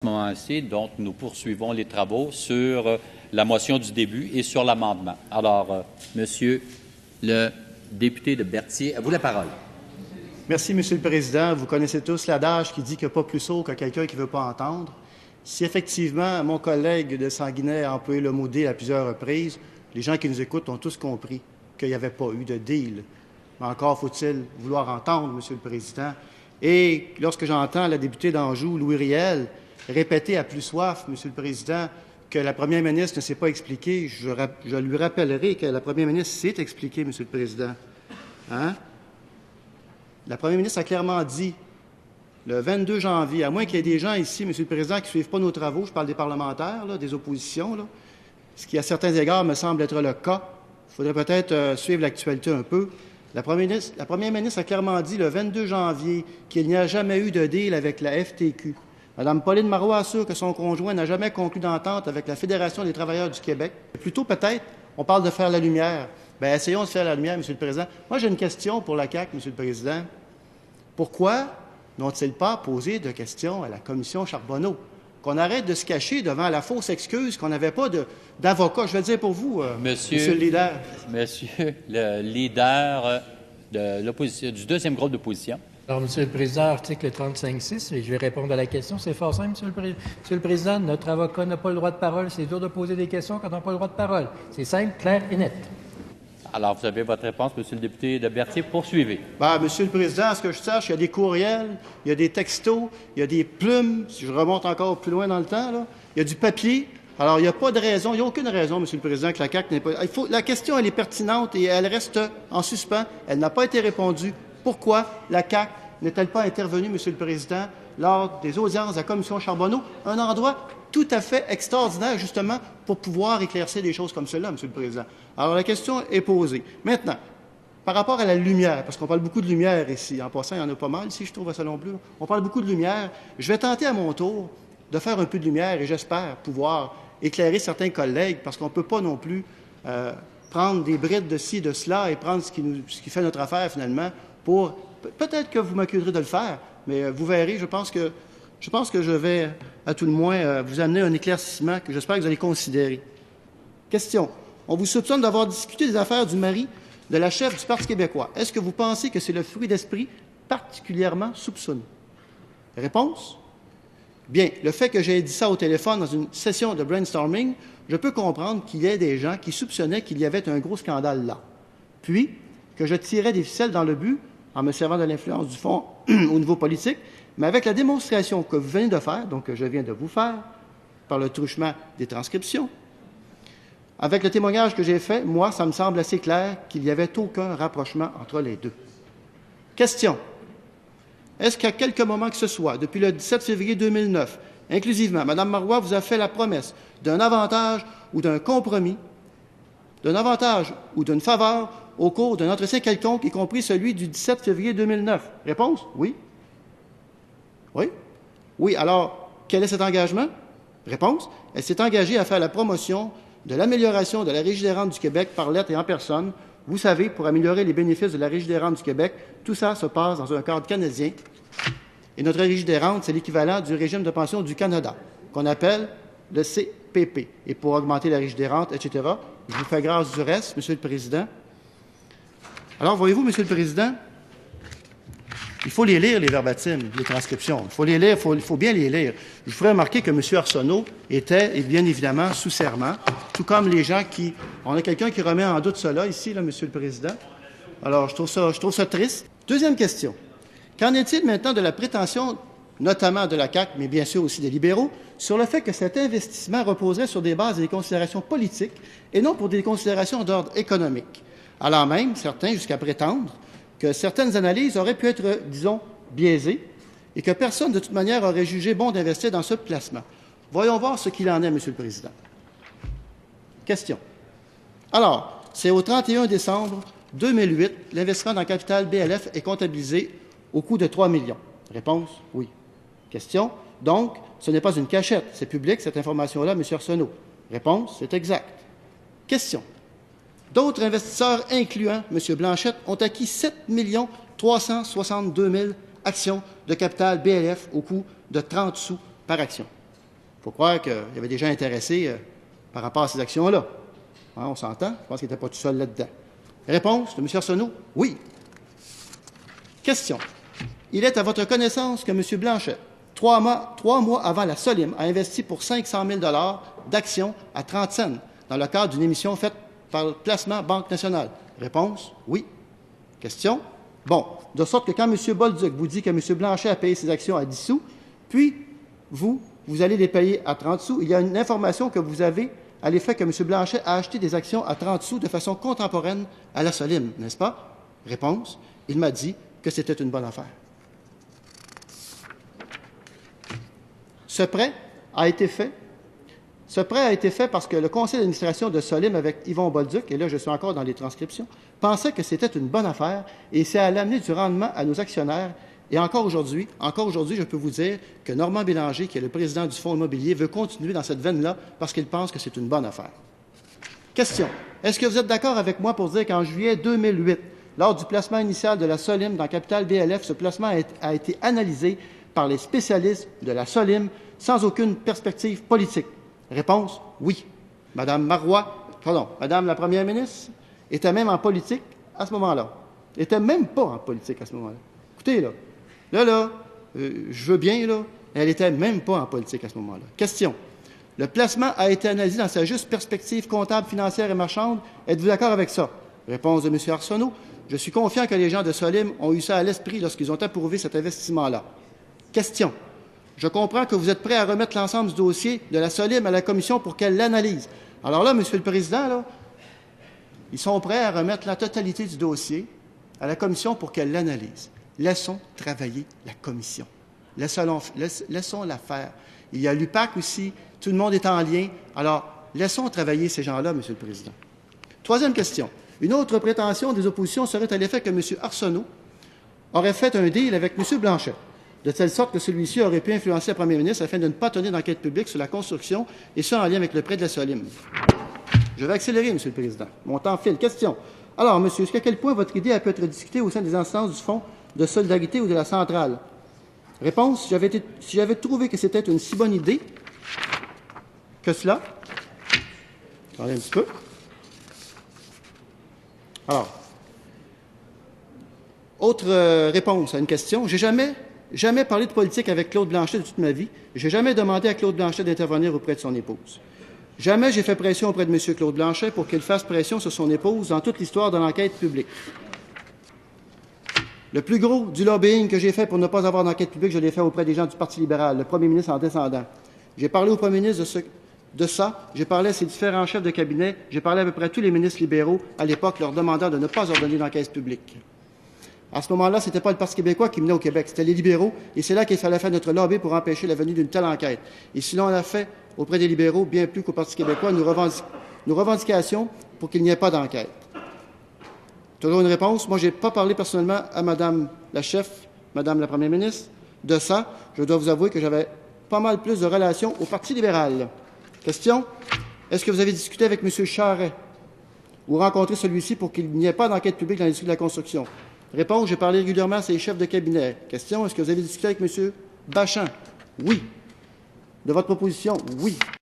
ce moment-ci, donc nous poursuivons les travaux sur la motion du début et sur l'amendement. Alors, Monsieur le député de Berthier, à vous la parole. Merci, Monsieur le Président. Vous connaissez tous l'adage qui dit qu'il n'y a pas plus sourd que quelqu'un qui ne veut pas entendre. Si effectivement mon collègue de Sanguinet a employé le mot « deal » à plusieurs reprises, les gens qui nous écoutent ont tous compris qu'il n'y avait pas eu de deal. Mais encore faut-il vouloir entendre, Monsieur le Président. Et lorsque j'entends la députée d'Anjou, Louis Riel, répéter à plus soif, Monsieur le Président, que la première ministre ne s'est pas expliquée, je lui rappellerai que la première ministre s'est expliquée, Monsieur le Président. Hein? La première ministre a clairement dit, le 22 janvier, à moins qu'il y ait des gens ici, Monsieur le Président, qui ne suivent pas nos travaux, je parle des parlementaires, là, des oppositions, là, ce qui, à certains égards, me semble être le cas. Il faudrait peut-être suivre l'actualité un peu. La première ministre a clairement dit, le 22 janvier, qu'il n'y a jamais eu de deal avec la FTQ. Mme Pauline Marois assure que son conjoint n'a jamais conclu d'entente avec la Fédération des travailleurs du Québec. Plutôt, peut-être, on parle de faire la lumière. Bien, essayons de faire la lumière, Monsieur le Président. Moi, j'ai une question pour la CAQ, Monsieur le Président. Pourquoi n'ont-ils pas posé de questions à la commission Charbonneau? Qu'on arrête de se cacher devant la fausse excuse qu'on n'avait pas d'avocat. Je vais le dire pour vous, Monsieur le leader. Monsieur le leader de l'opposition, du deuxième groupe d'opposition. Alors, Monsieur le Président, article 35.6, et je vais répondre à la question. C'est fort simple, Monsieur le Président. Notre avocat n'a pas le droit de parole. C'est dur de poser des questions quand on n'a pas le droit de parole. C'est simple, clair et net. Alors, vous avez votre réponse, Monsieur le député de Berthier. Poursuivez. Monsieur le Président, à ce que je sache, il y a des courriels, il y a des textos, il y a des plumes, si je remonte encore plus loin dans le temps, là, il y a du papier. Alors, il n'y a pas de raison, il n'y a aucune raison, Monsieur le Président, que la CAQ n'ait pas... La question, elle est pertinente et elle reste en suspens. Elle n'a pas été répondue. Pourquoi la CAQ n'est-elle pas intervenue, Monsieur le Président, lors des audiences de la commission Charbonneau, un endroit tout à fait extraordinaire, justement, pour pouvoir éclaircir des choses comme cela, Monsieur le Président. Alors, la question est posée. Maintenant, par rapport à la lumière, parce qu'on parle beaucoup de lumière ici, en passant, il y en a pas mal ici, je trouve, à Salon Bleu. On parle beaucoup de lumière. Je vais tenter à mon tour de faire un peu de lumière et j'espère pouvoir éclairer certains collègues, parce qu'on ne peut pas non plus prendre des brides de ci, de cela et prendre ce qui fait notre affaire, finalement, pour... Peut-être que vous m'accuserez de le faire, mais vous verrez, je pense que je vais, à tout le moins, vous amener un éclaircissement que j'espère que vous allez considérer. Question. On vous soupçonne d'avoir discuté des affaires du mari de la chef du Parti québécois. Est-ce que vous pensez que c'est le fruit d'esprit particulièrement soupçonneux? Réponse. Bien, le fait que j'ai dit ça au téléphone dans une session de brainstorming, je peux comprendre qu'il y ait des gens qui soupçonnaient qu'il y avait un gros scandale là. Puis, que je tirais des ficelles dans le but, en me servant de l'influence du fond au niveau politique, mais avec la démonstration que vous venez de faire, donc que je viens de vous faire, par le truchement des transcriptions, avec le témoignage que j'ai fait, moi, ça me semble assez clair qu'il n'y avait aucun rapprochement entre les deux. Question. Est-ce qu'à quelque moment que ce soit, depuis le 17 février 2009, inclusivement, Mme Marois vous a fait la promesse d'un avantage ou d'un compromis, d'un avantage ou d'une faveur au cours d'un entretien quelconque, y compris celui du 17 février 2009? Réponse? Oui. Oui? Oui. Alors, quel est cet engagement? Réponse? Elle s'est engagée à faire la promotion de l'amélioration de la Régie des rentes du Québec par lettre et en personne. Vous savez, pour améliorer les bénéfices de la Régie des rentes du Québec, tout ça se passe dans un cadre canadien. Et notre Régie des rentes, c'est l'équivalent du régime de pension du Canada, qu'on appelle le CPP. Et pour augmenter la Régie des rentes, etc., je vous fais grâce du reste, Monsieur le Président. Alors, voyez-vous, Monsieur le Président, il faut les lire, les verbatims, les transcriptions. Il faut les lire, il faut bien les lire. Je vous ferai remarquer que M. Arsenault était, et bien évidemment, sous serment, tout comme les gens qui... On a quelqu'un qui remet en doute cela ici, là, Monsieur le Président. Alors, je trouve ça triste. Deuxième question. Qu'en est-il maintenant de la prétention, notamment de la CAQ, mais bien sûr aussi des libéraux, sur le fait que cet investissement reposerait sur des bases et des considérations politiques et non pour des considérations d'ordre économique? Alors même, certains jusqu'à prétendre que certaines analyses auraient pu être, disons, biaisées et que personne, de toute manière, aurait jugé bon d'investir dans ce placement. Voyons voir ce qu'il en est, Monsieur le Président. Question. Alors, c'est au 31 décembre 2008, l'investissement dans le capital BLF est comptabilisé au coût de 3 millions. Réponse, oui. Question. Donc, ce n'est pas une cachette. C'est public, cette information-là, M. Arsenault. Réponse, c'est exact. Question. D'autres investisseurs, incluant M. Blanchette, ont acquis 7 362 000 actions de capital BLF au coût de 30 sous par action. Il faut croire qu'il y avait des gens intéressés par rapport à ces actions-là. Hein, on s'entend? Je pense qu'il n'était pas tout seul là-dedans. Réponse de M. Arsenault? Oui. Question. Il est à votre connaissance que M. Blanchet, 3 mois avant la Solim, a investi pour 500 000 d'actions à 30 cents dans le cadre d'une émission faite par le placement Banque nationale. Réponse? Oui. Question. Bon. De sorte que quand M. Bolduc vous dit que M. Blanchet a payé ses actions à 10 sous, puis vous allez les payer à 30 sous, il y a une information que vous avez à l'effet que M. Blanchet a acheté des actions à 30 sous de façon contemporaine à la Solim, n'est-ce pas? Réponse. Il m'a dit que c'était une bonne affaire. Ce prêt a été fait parce que le conseil d'administration de Solim avec Yvon Bolduc, et là je suis encore dans les transcriptions, pensait que c'était une bonne affaire et ça allait amener du rendement à nos actionnaires. Et encore aujourd'hui, je peux vous dire que Normand Bélanger, qui est le président du Fonds immobilier, veut continuer dans cette veine-là parce qu'il pense que c'est une bonne affaire. Question. Est-ce que vous êtes d'accord avec moi pour dire qu'en juillet 2008, lors du placement initial de la Solim dans Capital BLF, ce placement a été analysé par les spécialistes de la Solim sans aucune perspective politique? Réponse, oui. Madame la première ministre était même en politique à ce moment-là. Était même pas en politique à ce moment-là. Écoutez, je veux bien, elle n'était même pas en politique à ce moment-là. Question. Le placement a été analysé dans sa juste perspective comptable, financière et marchande. Êtes-vous d'accord avec ça? Réponse de M. Arsenault. Je suis confiant que les gens de Solim ont eu ça à l'esprit lorsqu'ils ont approuvé cet investissement-là. Question. Je comprends que vous êtes prêt à remettre l'ensemble du dossier de la Solim à la Commission pour qu'elle l'analyse. Alors là, M. le Président, ils sont prêts à remettre la totalité du dossier à la Commission pour qu'elle l'analyse. Laissons travailler la Commission. Laissons-la faire. Il y a l'UPAC aussi. Tout le monde est en lien. Alors, laissons travailler ces gens-là, M. le Président. Troisième question. Une autre prétention des oppositions serait à l'effet que M. Arsenault aurait fait un deal avec M. Blanchet, de telle sorte que celui-ci aurait pu influencer la première ministre afin de ne pas tenir d'enquête publique sur la construction, et ça en lien avec le prêt de la Solim. Je vais accélérer, M. le Président. Mon temps file. Question. Alors, monsieur, jusqu'à quel point votre idée a pu être discutée au sein des instances du Fonds de solidarité ou de la centrale? Réponse. Si j'avais trouvé que c'était une si bonne idée que cela. Attendez un petit peu. Alors, autre réponse à une question. J'ai jamais parlé de politique avec Claude Blanchet de toute ma vie. J'ai jamais demandé à Claude Blanchet d'intervenir auprès de son épouse. Jamais j'ai fait pression auprès de M. Claude Blanchet pour qu'il fasse pression sur son épouse dans toute l'histoire de l'enquête publique. Le plus gros du lobbying que j'ai fait pour ne pas avoir d'enquête publique, je l'ai fait auprès des gens du Parti libéral, le premier ministre en descendant. J'ai parlé au premier ministre de ça, j'ai parlé à ses différents chefs de cabinet, j'ai parlé à peu près à tous les ministres libéraux à l'époque, leur demandant de ne pas ordonner d'enquête publique. À ce moment-là, ce n'était pas le Parti québécois qui menait au Québec, c'était les libéraux, et c'est là qu'il fallait faire notre lobby pour empêcher la venue d'une telle enquête. Et sinon, on l'a fait auprès des libéraux, bien plus qu'au Parti québécois, nos revendications pour qu'il n'y ait pas d'enquête. Toujours une réponse. Moi, je n'ai pas parlé personnellement à Mme la chef, Mme la première ministre, de ça. Je dois vous avouer que j'avais pas mal plus de relations au Parti libéral. Question. Est-ce que vous avez discuté avec M. Charest ou rencontré celui-ci pour qu'il n'y ait pas d'enquête publique dans l'industrie de la construction? Réponse. J'ai parlé régulièrement à ses chefs de cabinet. Question. Est-ce que vous avez discuté avec M. Bachand? Oui. De votre proposition? Oui.